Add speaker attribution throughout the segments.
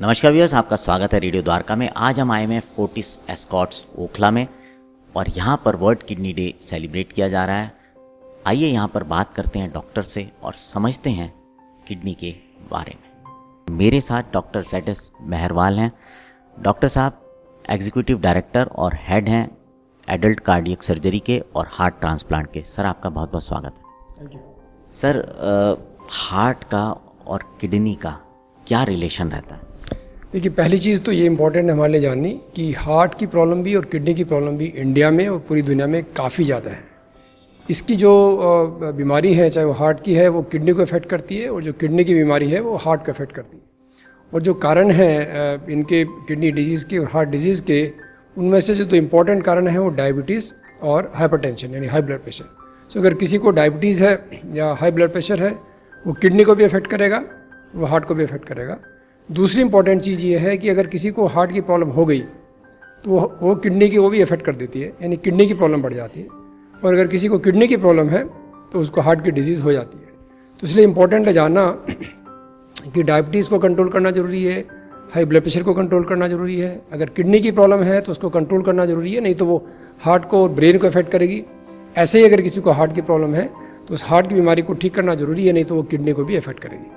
Speaker 1: नमस्कार व्यूअर्स, आपका स्वागत है रेडियो द्वारका में। आज हम आए हैं फोर्टिस एस्कॉर्ट्स ओखला में और यहाँ पर वर्ल्ड किडनी डे सेलिब्रेट किया जा रहा है। आइए यहाँ पर बात करते हैं डॉक्टर से और समझते हैं किडनी के बारे में। मेरे साथ डॉक्टर ZS मेहरवाल हैं। डॉक्टर साहब एग्जीक्यूटिव डायरेक्टर और हेड हैं एडल्ट कार्डियक सर्जरी के और हार्ट ट्रांसप्लांट के। सर आपका बहुत बहुत स्वागत है।
Speaker 2: Thank you.
Speaker 1: सर हार्ट का और किडनी का क्या रिलेशन रहता है?
Speaker 2: देखिए, पहली चीज़ तो ये इम्पोर्टेंट है हमारे लिए जाननी कि हार्ट की प्रॉब्लम भी और किडनी की प्रॉब्लम भी इंडिया में और पूरी दुनिया में काफ़ी ज़्यादा है। इसकी जो बीमारी है, चाहे वो हार्ट की है, वो किडनी को अफेक्ट करती है, और जो किडनी की बीमारी है वो हार्ट को अफेक्ट करती है। और जो कारण है इनके किडनी डिजीज़ के और हार्ट डिजीज़ के, उनमें से जो इम्पोर्टेंट कारण है वो डायबिटीज़ और हाइपरटेंशन यानी हाई ब्लड प्रेशर। सो अगर किसी को डायबिटीज़ है या हाई ब्लड प्रेशर है, वो किडनी को भी अफेक्ट करेगा, वो हार्ट को भी अफेक्ट करेगा। दूसरी इंपॉर्टेंट चीज़ ये है कि अगर किसी को हार्ट की प्रॉब्लम हो गई तो वो किडनी की वो भी अफेक्ट कर देती है, यानी किडनी की प्रॉब्लम बढ़ जाती है। और अगर किसी को किडनी की प्रॉब्लम है तो उसको हार्ट की डिजीज़ हो जाती है। तो इसलिए इम्पोर्टेंट है जानना कि डायबिटीज़ को कंट्रोल करना ज़रूरी है, हाई ब्लड प्रेशर को कंट्रोल करना ज़रूरी है। अगर किडनी की प्रॉब्लम है तो उसको कंट्रोल करना ज़रूरी है, नहीं तो वो हार्ट को और ब्रेन को अफेक्ट करेगी। ऐसे ही अगर किसी को हार्ट की प्रॉब्लम है तो उस हार्ट की बीमारी को ठीक करना ज़रूरी है, नहीं तो वो किडनी को भी अफेक्ट करेगी।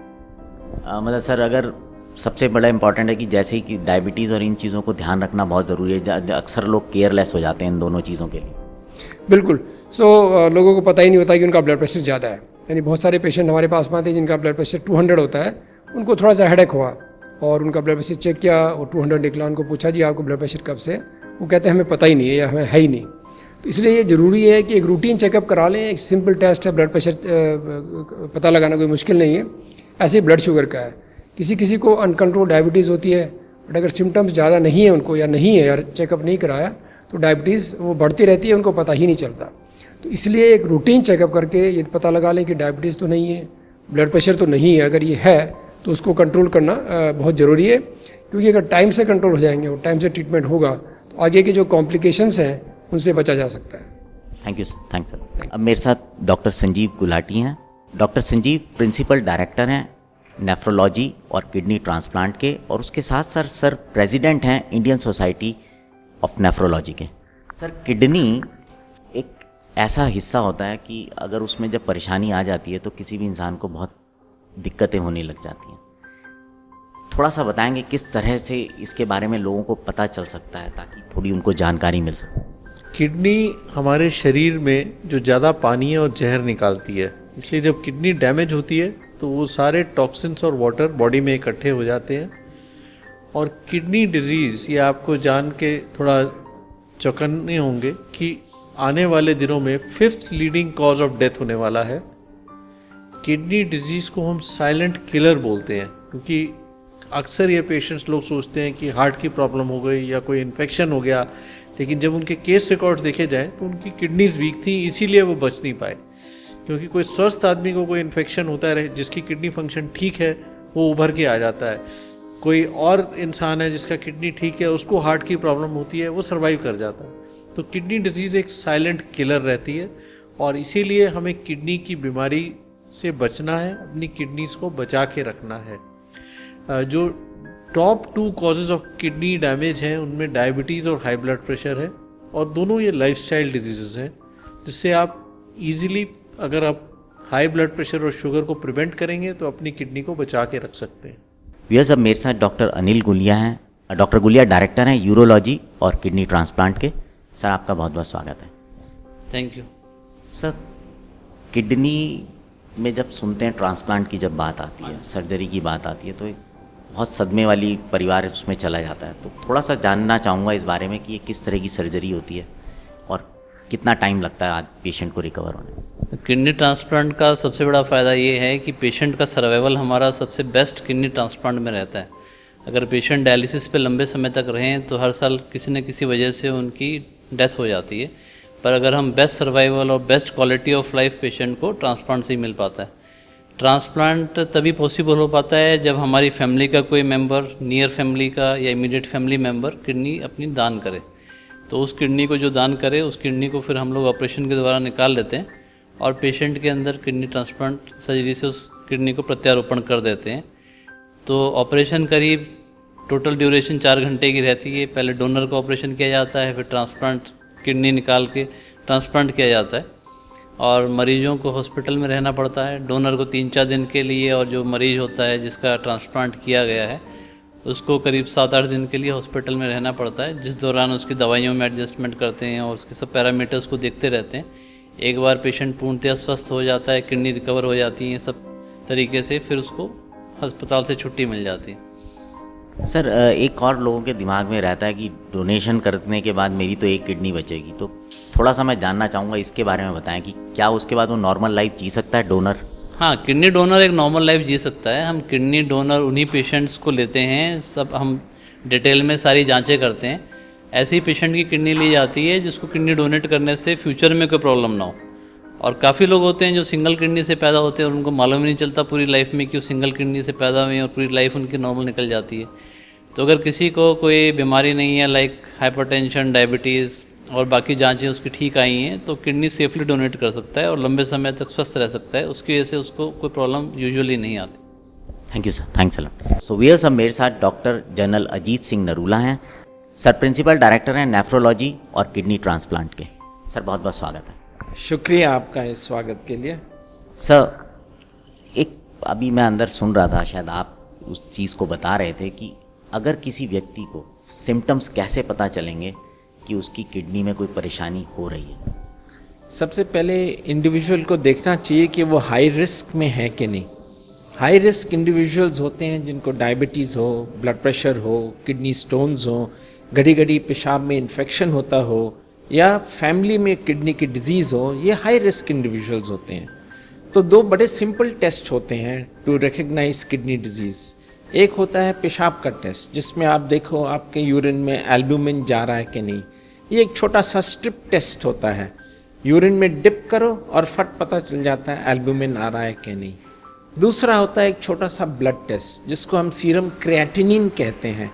Speaker 1: मतलब सर, अगर सबसे बड़ा इंपॉर्टेंट है कि जैसे कि डायबिटीज़ और इन चीज़ों को ध्यान रखना बहुत ज़रूरी है। अक्सर लोग केयरलेस हो जाते हैं इन दोनों चीज़ों के लिए।
Speaker 2: बिल्कुल। लोगों को पता ही नहीं होता कि उनका ब्लड प्रेशर ज़्यादा है। यानी बहुत सारे पेशेंट हमारे पास में आते हैं जिनका ब्लड प्रेशर 200 होता है, उनको थोड़ा सा हेडेक हुआ और उनका ब्लड प्रेशर चेक किया और 200 निकला। उनको पूछा जी आपको ब्लड प्रेशर कब से? वो कहते हैं हमें पता ही नहीं है या हमें है ही नहीं। तो इसलिए ये ज़रूरी है कि एक रूटीन चेकअप करा लें। एक सिंपल टेस्ट है, ब्लड प्रेशर पता लगाना कोई मुश्किल नहीं है। ऐसे ही ब्लड शुगर का है। किसी को अनकंट्रोल डायबिटीज़ होती है, बट अगर सिम्टम्स ज़्यादा नहीं है उनको या नहीं है या चेकअप नहीं कराया तो डायबिटीज़ वो बढ़ती रहती है, उनको पता ही नहीं चलता। तो इसलिए एक रूटीन चेकअप करके ये पता लगा लें कि डायबिटीज़ तो नहीं है, ब्लड प्रेशर तो नहीं है। अगर ये है तो उसको कंट्रोल करना बहुत ज़रूरी है, क्योंकि अगर टाइम से कंट्रोल हो जाएंगे और टाइम से ट्रीटमेंट होगा तो आगे के जो कॉम्प्लिकेशंस हैं उनसे बचा जा सकता है।
Speaker 1: Thank you sir. Thanks sir. अब मेरे साथ डॉक्टर संजीव गुलाटी हैं। डॉक्टर संजीव प्रिंसिपल डायरेक्टर हैं नेफ्रोलॉजी और किडनी ट्रांसप्लांट के, और उसके साथ सर प्रेसिडेंट हैं इंडियन सोसाइटी ऑफ नेफ्रोलॉजी के। सर, किडनी एक ऐसा हिस्सा होता है कि अगर उसमें जब परेशानी आ जाती है तो किसी भी इंसान को बहुत दिक्कतें होने लग जाती हैं। थोड़ा सा बताएंगे किस तरह से इसके बारे में लोगों को पता चल सकता है ताकि थोड़ी उनको जानकारी मिल सके।
Speaker 3: किडनी हमारे शरीर में जो ज़्यादा पानी है और जहर निकालती है, इसलिए जब किडनी डैमेज होती है तो वो सारे टॉक्सिन्स और वाटर बॉडी में इकट्ठे हो जाते हैं। और किडनी डिजीज़, ये आपको जान के थोड़ा चौंकने होंगे कि आने वाले दिनों में 5th leading cause of death होने वाला है। किडनी डिजीज़ को हम साइलेंट किलर बोलते हैं, क्योंकि अक्सर ये पेशेंट्स लोग सोचते हैं कि हार्ट की प्रॉब्लम हो गई या कोई इन्फेक्शन हो गया, लेकिन जब उनके केस रिकॉर्ड्स देखे जाएँ तो उनकी किडनीज वीक थी, इसीलिए वो बच नहीं पाए। क्योंकि कोई स्वस्थ आदमी को कोई इन्फेक्शन होता है, जिसकी किडनी फंक्शन ठीक है, वो उभर के आ जाता है। कोई और इंसान है जिसका किडनी ठीक है, उसको हार्ट की प्रॉब्लम होती है, वो सर्वाइव कर जाता है। तो किडनी डिजीज़ एक साइलेंट किलर रहती है, और इसीलिए हमें किडनी की बीमारी से बचना है, अपनी किडनीज़ को बचा के रखना है। जो top 2 causes of kidney damage हैं उनमें डायबिटीज़ और हाई ब्लड प्रेशर है, और दोनों ये लाइफस्टाइल डिजीज़ हैं, जिससे आप ईजिली, अगर आप हाई ब्लड प्रेशर और शुगर को प्रिवेंट करेंगे तो अपनी किडनी को बचा के रख सकते हैं।
Speaker 1: व्यूअर्स, अब मेरे साथ डॉक्टर अनिल गुलिया हैं। डॉक्टर गुलिया डायरेक्टर हैं यूरोलॉजी और किडनी ट्रांसप्लांट के। सर आपका बहुत बहुत स्वागत है।
Speaker 4: Thank you.
Speaker 1: सर, किडनी में जब सुनते हैं ट्रांसप्लांट की जब बात आती है, सर्जरी की बात आती है, तो एक बहुत सदमे वाली परिवार उसमें चला जाता है। तो थोड़ा सा जानना चाहूँगा इस बारे में कि ये किस तरह की सर्जरी होती है और कितना टाइम लगता है आज पेशेंट को रिकवर होने में।
Speaker 4: किडनी ट्रांसप्लांट का सबसे बड़ा फ़ायदा ये है कि पेशेंट का सर्वाइवल हमारा सबसे बेस्ट किडनी ट्रांसप्लांट में रहता है। अगर पेशेंट डायलिसिस पे लंबे समय तक रहें तो हर साल किसी न किसी वजह से उनकी डेथ हो जाती है, पर अगर हम बेस्ट सर्वाइवल और best quality of life patient को ट्रांसप्लांट से ही मिल पाता है। ट्रांसप्लांट तभी पॉसिबल हो पाता है जब हमारी फैमिली का कोई मेंबर, नियर फैमिली का या इमीडिएट फैमिली मेंबर किडनी अपनी दान करे। तो उस किडनी को जो दान करे, उस किडनी को फिर हम लोग ऑपरेशन के द्वारा निकाल लेते हैं और पेशेंट के अंदर किडनी ट्रांसप्लांट सर्जरी से उस किडनी को प्रत्यारोपण कर देते हैं। तो ऑपरेशन करीब टोटल ड्यूरेशन 4 घंटे की रहती है। पहले डोनर का ऑपरेशन किया जाता है, फिर ट्रांसप्लांट किडनी निकाल के ट्रांसप्लांट किया जाता है और मरीजों को हॉस्पिटल में रहना पड़ता है, डोनर को 3-4 दिन के लिए, और जो मरीज़ होता है जिसका ट्रांसप्लांट किया गया है उसको करीब 7-8 दिन के लिए हॉस्पिटल में रहना पड़ता है, जिस दौरान उसकी दवाइयों में एडजस्टमेंट करते हैं और उसके सब पैरामीटर्स को देखते रहते हैं। एक बार पेशेंट पूर्णतः स्वस्थ हो जाता है, किडनी रिकवर हो जाती है सब तरीके से, फिर उसको अस्पताल से छुट्टी मिल जाती है।
Speaker 1: सर एक और लोगों के दिमाग में रहता है कि डोनेशन करने के बाद मेरी तो एक किडनी बचेगी, तो थोड़ा सा मैं जानना चाहूँगा इसके बारे में बताएं कि क्या उसके बाद वो नॉर्मल लाइफ जी सकता है डोनर?
Speaker 4: हाँ, किडनी डोनर एक नॉर्मल लाइफ जी सकता है। हम किडनी डोनर उन्हीं पेशेंट्स को लेते हैं, सब हम डिटेल में सारी जांचें करते हैं। ऐसे ही पेशेंट की किडनी ली जाती है जिसको किडनी डोनेट करने से फ्यूचर में कोई प्रॉब्लम ना हो। और काफ़ी लोग होते हैं जो सिंगल किडनी से पैदा होते हैं और उनको मालूम ही नहीं चलता पूरी लाइफ में कि वो सिंगल किडनी से पैदा हुए और पूरी लाइफ उनकी नॉर्मल निकल जाती है। तो अगर किसी को कोई बीमारी नहीं है लाइक हाइपरटेंशन, डायबिटीज़ और बाकी जांचें उसकी ठीक आई हैं, तो किडनी सेफली डोनेट कर सकता है और लंबे समय तक स्वस्थ रह सकता है। उसकी वजह से उसको कोई प्रॉब्लम यूजुअली नहीं आती।
Speaker 1: Thank you sir, thanks a lot. So we सब मेरे साथ डॉक्टर जनरल अजीत सिंह नरूला हैं। सर प्रिंसिपल डायरेक्टर हैं नेफ्रोलॉजी और किडनी ट्रांसप्लांट के। सर बहुत बहुत स्वागत है।
Speaker 5: शुक्रिया आपका इस स्वागत के लिए।
Speaker 1: सर एक अभी मैं अंदर सुन रहा था, शायद आप उस चीज़ को बता रहे थे कि अगर किसी व्यक्ति को सिम्टम्स कैसे पता चलेंगे कि उसकी किडनी में कोई परेशानी हो रही है?
Speaker 5: सबसे पहले इंडिविजुअल को देखना चाहिए कि वो हाई रिस्क में है कि नहीं। हाई रिस्क इंडिविजुअल्स होते हैं जिनको डायबिटीज़ हो, ब्लड प्रेशर हो, किडनी स्टोन्स हो, घड़ी घड़ी पेशाब में इन्फेक्शन होता हो या फैमिली में किडनी की डिजीज़ हो, ये हाई रिस्क इंडिविजुअल्स होते हैं। तो 2 बड़े सिंपल टेस्ट होते हैं टू रिकग्नाइज किडनी डिजीज़। एक होता है पेशाब का टेस्ट, जिसमें आप देखो आपके यूरिन में एल्ब्यूमिन जा रहा है कि नहीं। ये एक छोटा सा स्ट्रिप टेस्ट होता है, यूरिन में डिप करो और फट पता चल जाता है एल्ब्यूमिन आ रहा है कि नहीं। दूसरा होता है एक छोटा सा ब्लड टेस्ट जिसको हम सीरम क्रिएटिनिन कहते हैं,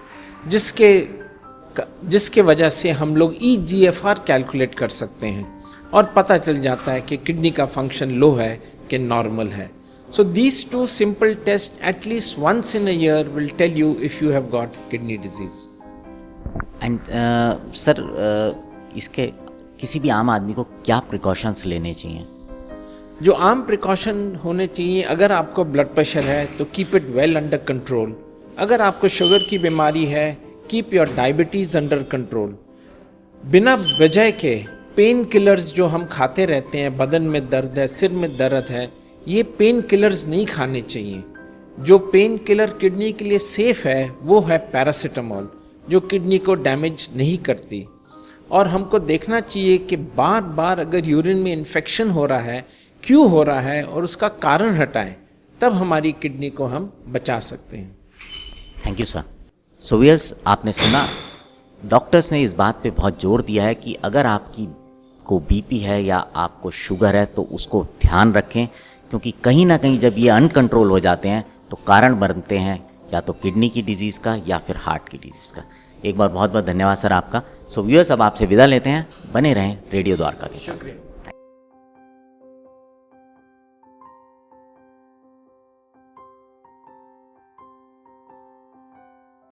Speaker 5: जिसके वजह से हम लोग EGFR कैलकुलेट कर सकते हैं और पता चल जाता है कि किडनी का फंक्शन लो है कि नॉर्मल है। So these 2 simple tests at least once in a year will tell you if you have got kidney disease.
Speaker 1: And sir इसके किसी भी आम आदमी को क्या प्रिकॉशंस लेने चाहिए?
Speaker 5: जो आम प्रिकॉशन होने चाहिए, अगर आपको ब्लड प्रेशर है तो keep it well under control. अगर आपको शुगर की बीमारी है, keep your diabetes under control. बिना वजह के पेन किलर्स जो हम खाते रहते हैं, बदन में दर्द है, सिर में दर्द है, ये पेन किलर्स नहीं खाने चाहिए। जो पेन किलर किडनी के लिए सेफ है वो है पैरासीटामोल, जो किडनी को डैमेज नहीं करती। और हमको देखना चाहिए कि बार बार अगर यूरिन में इन्फेक्शन हो रहा है, क्यों हो रहा है और उसका कारण हटाएं, तब हमारी किडनी को हम बचा सकते हैं।
Speaker 1: Thank you sir. So viewers, आपने सुना डॉक्टर्स ने इस बात पे बहुत जोर दिया है कि अगर आपकी को बीपी है या आपको शुगर है तो उसको ध्यान रखें, क्योंकि कहीं ना कहीं जब ये अनकंट्रोल हो जाते हैं तो कारण बनते हैं या तो किडनी की डिजीज़ का या फिर हार्ट की डिजीज़ का। एक बार बहुत बहुत धन्यवाद सर आपका। सो व्यूअर्स, अब आपसे विदा लेते हैं, बने रहें रेडियो द्वारका के साथ।